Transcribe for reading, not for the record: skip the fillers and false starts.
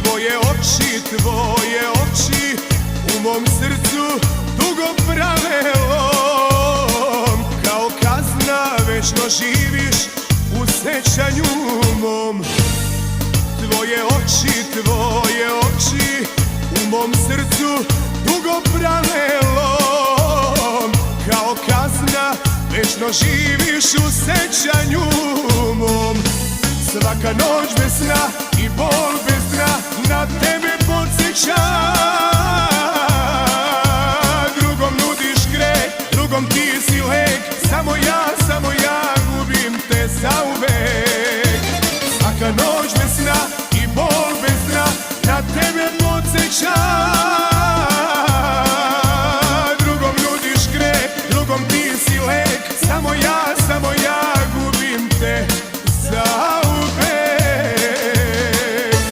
Tvoje oči u mom srcu dugo prave lom. Kao kazna večno živiš u sećanju mom. Tvoje oči u mom srcu dugo prave lom. Kao kazna večno živiš u sećanju mom. Svaka noć bez sna i bol bez